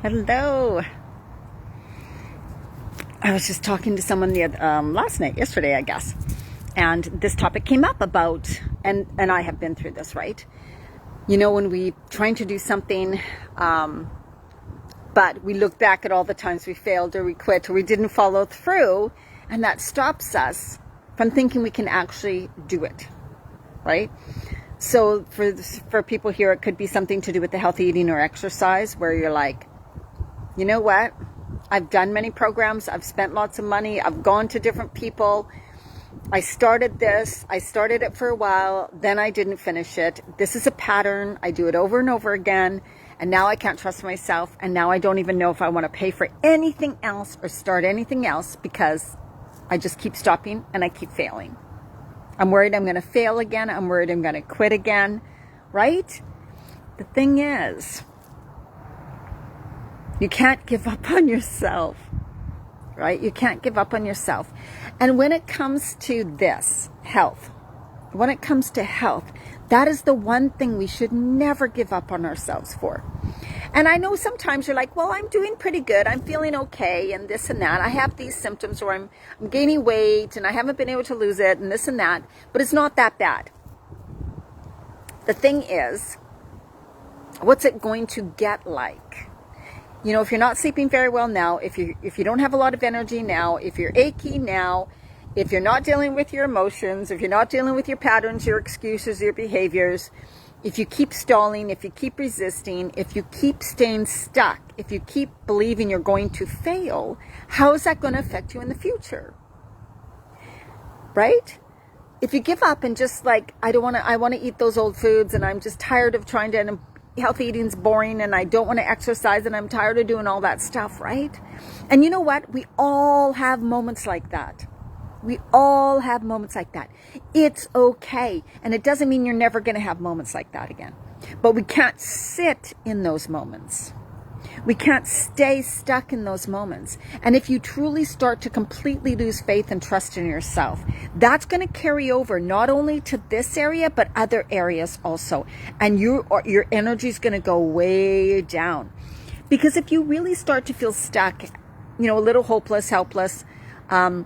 Hello. I was just talking to someone yesterday, I guess, and this topic came up about, and I have been through this, right? You know, when we trying to do something, but we look back at all the times we failed or we quit or we didn't follow through, and that stops us from thinking we can actually do it, right? So for people here, it could be something to do with the healthy eating or exercise, where you're like, you know what? I've done many programs. I've spent lots of money. I've gone to different people. I started this. I started it for a while. Then I didn't finish it. This is a pattern. I do it over and over again. And now I can't trust myself. And now I don't even know if I want to pay for anything else or start anything else, because I just keep stopping and I keep failing. I'm worried I'm going to fail again. I'm worried I'm going to quit again, right? The thing is, you can't give up on yourself, right? You can't give up on yourself. And when it comes to this, health, that is the one thing we should never give up on ourselves for. And I know sometimes you're like, well, I'm doing pretty good. I'm feeling okay and this and that. I have these symptoms where I'm gaining weight and I haven't been able to lose it and this and that, but it's not that bad. The thing is, what's it going to get like? You know, if you're not sleeping very well now, if you don't have a lot of energy now, if you're achy now, if you're not dealing with your emotions, if you're not dealing with your patterns, your excuses, your behaviors, if you keep stalling, if you keep resisting, if you keep staying stuck, if you keep believing you're going to fail, how is that going to affect you in the future? Right? If you give up and just like, I want to eat those old foods and I'm just tired of trying to, and healthy eating's boring and I don't want to exercise and I'm tired of doing all that stuff, right? And you know what? We all have moments like that. We all have moments like that. It's okay. And it doesn't mean you're never going to have moments like that again. But we can't sit in those moments. We can't stay stuck in those moments. And if you truly start to completely lose faith and trust in yourself, that's going to carry over not only to this area, but other areas also. And your energy is going to go way down. Because if you really start to feel stuck, you know, a little hopeless, helpless, and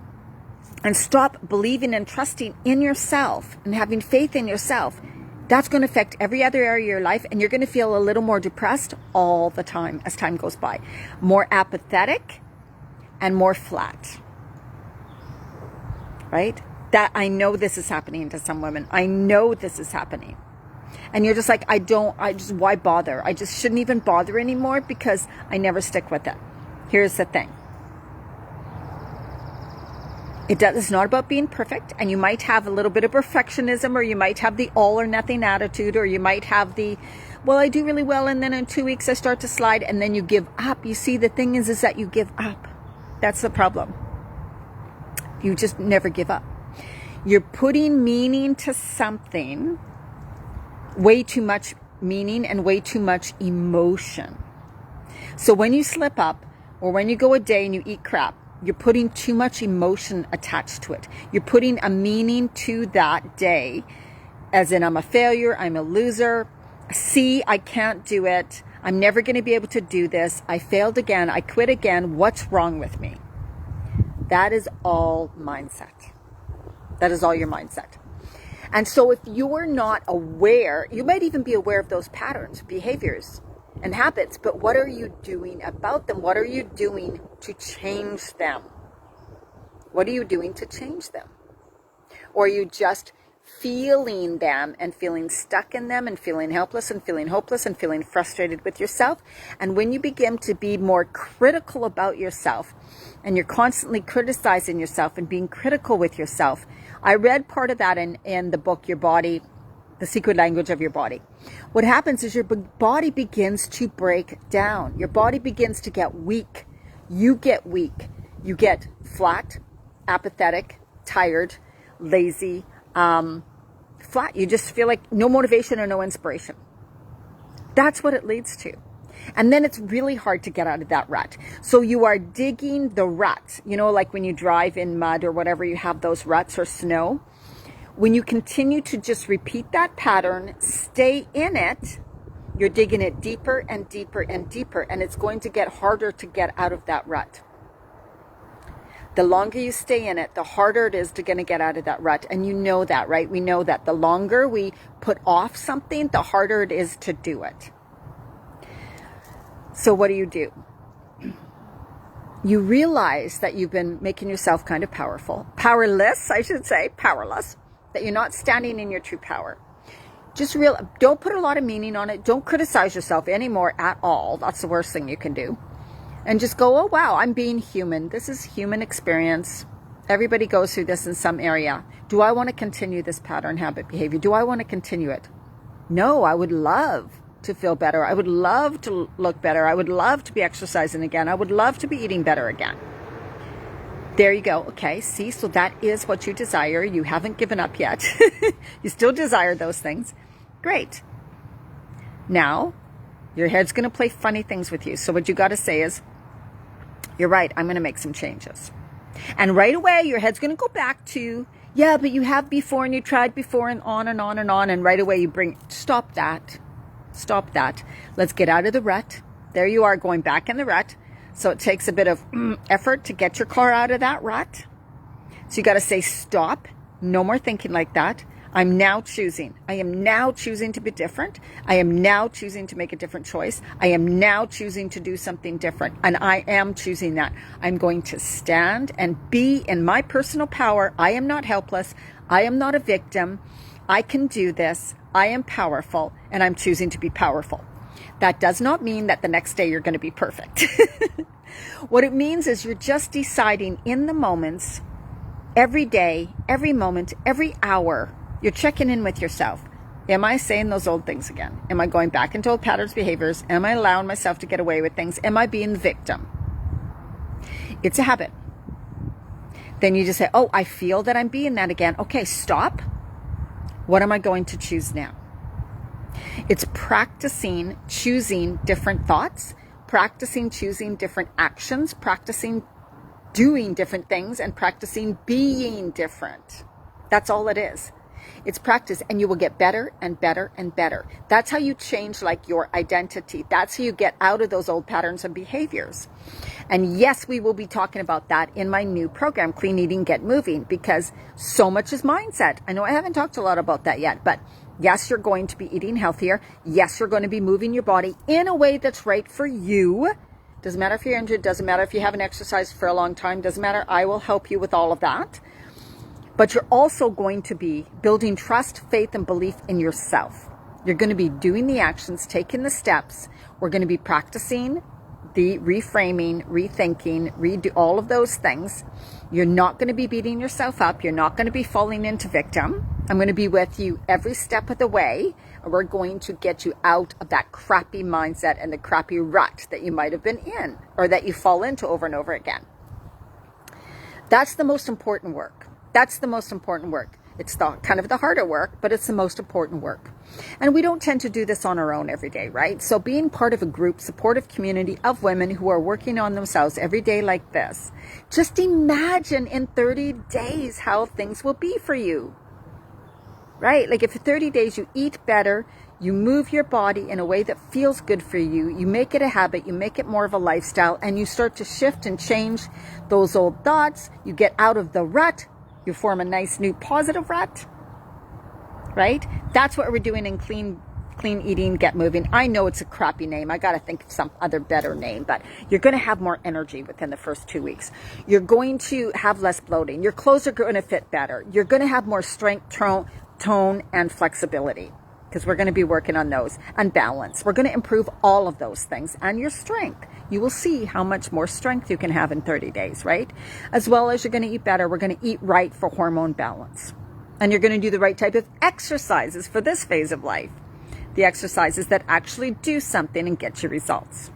stop believing and trusting in yourself and having faith in yourself, that's going to affect every other area of your life, and you're going to feel a little more depressed all the time as time goes by. More apathetic and more flat. Right? That I know this is happening to some women. I know this is happening. And you're just like, why bother? I just shouldn't even bother anymore because I never stick with it. Here's the thing. It's not about being perfect, and you might have a little bit of perfectionism, or you might have the all or nothing attitude, or you might have the, well, I do really well, and then in 2 weeks I start to slide, and then you give up. You see, the thing is that you give up. That's the problem. You just never give up. You're putting meaning to something, way too much meaning and way too much emotion. So when you slip up, or when you go a day and you eat crap, you're putting too much emotion attached to it. You're putting a meaning to that day, as in, I'm a failure, I'm a loser. See, I can't do it. I'm never going to be able to do this. I failed again. I quit again. What's wrong with me? That is all mindset. That is all your mindset. And so if you're not aware, you might even be aware of those patterns, behaviors, and habits, but what are you doing about them? What are you doing to change them? What are you doing to change them? Or are you just feeling them and feeling stuck in them and feeling helpless and feeling hopeless and feeling frustrated with yourself? And when you begin to be more critical about yourself, and you're constantly criticizing yourself and being critical with yourself, I read part of that in the book, Your Body, The Secret Language of Your Body. What happens is your body begins to break down. Your body begins to get weak. You get weak. You get flat, apathetic, tired, lazy, flat. You just feel like no motivation or no inspiration. That's what it leads to. And then it's really hard to get out of that rut. So you are digging the rut. You know, like when you drive in mud or whatever, you have those ruts or snow. When you continue to just repeat that pattern, stay in it, You're digging it deeper and deeper and deeper, and it's going to get harder to get out of that rut. The longer you stay in it, the harder it is to get out of that rut. And you know that, right? We know that the longer we put off something, the harder it is to do it. So what do? You realize that you've been making yourself kind of powerless, I should say, powerless, that you're not standing in your true power. Don't put a lot of meaning on it. Don't criticize yourself anymore at all. That's the worst thing you can do. And just go, oh, wow, I'm being human. This is human experience. Everybody goes through this in some area. Do I want to continue this pattern, habit, behavior? Do I want to continue it? No, I would love to feel better. I would love to look better. I would love to be exercising again. I would love to be eating better again. There you go. Okay, see, so that is what you desire. You haven't given up yet. You still desire those things. Great. Now, your head's going to play funny things with you. So what you got to say is, you're right, I'm going to make some changes. And right away, your head's going to go back to, yeah, but you have before and you tried before and on and on and on. And right away you stop that. Stop that. Let's get out of the rut. There you are going back in the rut. So it takes a bit of effort to get your car out of that rut. So you got to say, stop. No more thinking like that. I'm now choosing. I am now choosing to be different. I am now choosing to make a different choice. I am now choosing to do something different. And I am choosing that. I'm going to stand and be in my personal power. I am not helpless. I am not a victim. I can do this. I am powerful, and I'm choosing to be powerful. That does not mean that the next day you're going to be perfect. What it means is you're just deciding in the moments, every day, every moment, every hour, you're checking in with yourself. Am I saying those old things again? Am I going back into old patterns, behaviors? Am I allowing myself to get away with things? Am I being the victim? It's a habit. Then you just say, oh, I feel that I'm being that again. Okay, stop. What am I going to choose now? It's practicing choosing different thoughts, practicing choosing different actions, practicing doing different things, and practicing being different. That's all it is. It's practice, and you will get better and better and better. That's how you change like your identity. That's how you get out of those old patterns and behaviors. And yes, we will be talking about that in my new program, Clean Eating, Get Moving, because so much is mindset. I know I haven't talked a lot about that yet, but yes, you're going to be eating healthier. Yes, you're going to be moving your body in a way that's right for you. Doesn't matter if you're injured. Doesn't matter if you haven't exercised for a long time. Doesn't matter. I will help you with all of that. But you're also going to be building trust, faith, and belief in yourself. You're going to be doing the actions, taking the steps. We're going to be practicing the reframing, rethinking, redo all of those things. You're not going to be beating yourself up. You're not going to be falling into victim. I'm going to be with you every step of the way. And we're going to get you out of that crappy mindset and the crappy rut that you might have been in, or that you fall into over and over again. That's the most important work. That's the most important work. It's kind of the harder work, but it's the most important work. And we don't tend to do this on our own every day, right? So being part of a group, supportive community of women who are working on themselves every day like this, just imagine in 30 days how things will be for you, right? Like if for 30 days you eat better, you move your body in a way that feels good for you, you make it a habit, you make it more of a lifestyle, and you start to shift and change those old thoughts, you get out of the rut, you form a nice new positive rut, right? That's what we're doing in Clean Eating, Get Moving. I know it's a crappy name. I got to think of some other better name, but you're going to have more energy within the first 2 weeks. You're going to have less bloating. Your clothes are going to fit better. You're going to have more strength, tone, and flexibility, because we're going to be working on those, and balance. We're going to improve all of those things, and your strength. You will see how much more strength you can have in 30 days, right? As well as you're going to eat better. We're going to eat right for hormone balance. And you're going to do the right type of exercises for this phase of life. The exercises that actually do something and get you results.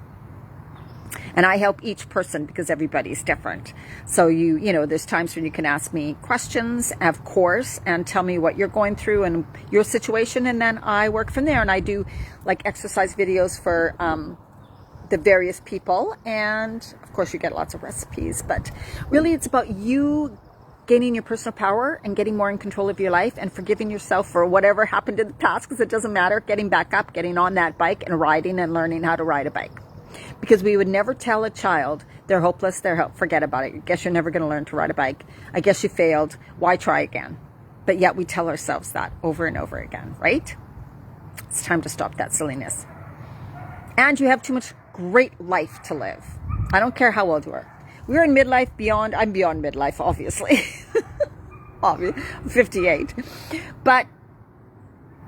And I help each person because everybody's different. So you know, there's times when you can ask me questions, of course, and tell me what you're going through and your situation. And then I work from there, and I do like exercise videos for the various people. And of course you get lots of recipes, but really it's about you gaining your personal power and getting more in control of your life and forgiving yourself for whatever happened in the past, because it doesn't matter, getting back up, getting on that bike and riding and learning how to ride a bike. Because we would never tell a child they're hopeless, forget about it. I guess you're never going to learn to ride a bike. I guess you failed. Why try again? But yet we tell ourselves that over and over again, right? It's time to stop that silliness. And you have too much great life to live. I don't care how old you are. We're in midlife, beyond. I'm beyond midlife, obviously. 58. But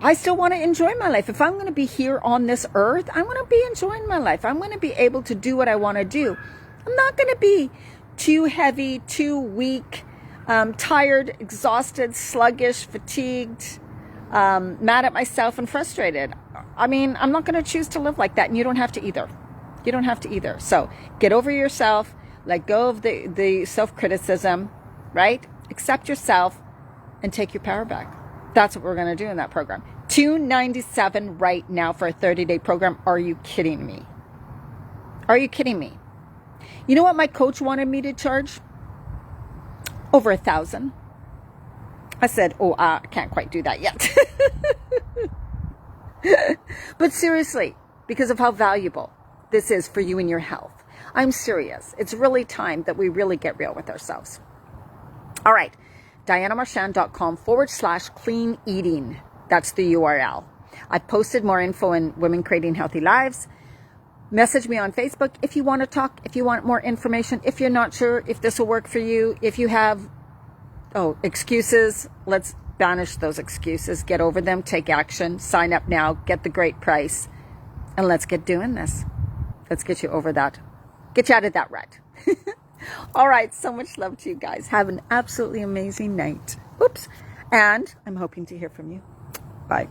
I still want to enjoy my life. If I'm going to be here on this earth, I'm going to be enjoying my life. I'm going to be able to do what I want to do. I'm not going to be too heavy, too weak, tired, exhausted, sluggish, fatigued, mad at myself and frustrated. I mean, I'm not going to choose to live like that, and you don't have to either. You don't have to either. So get over yourself, let go of the self-criticism, right? Accept yourself and take your power back. That's what we're going to do in that program. $297 right now for a 30-day program. Are you kidding me? Are you kidding me? You know what my coach wanted me to charge? Over $1,000. I said, I can't quite do that yet. But seriously, because of how valuable this is for you and your health, I'm serious. It's really time that we really get real with ourselves. All right. DianaMarchand.com/clean eating. That's the URL. I've posted more info in Women Creating Healthy Lives. Message me on Facebook if you want to talk, if you want more information, if you're not sure if this will work for you, if you have excuses, let's banish those excuses, get over them, take action, sign up now, get the great price, and let's get doing this. Let's get you over that. Get you out of that rut. All right, so much love to you guys. Have an absolutely amazing night. Oops. And I'm hoping to hear from you. Bye.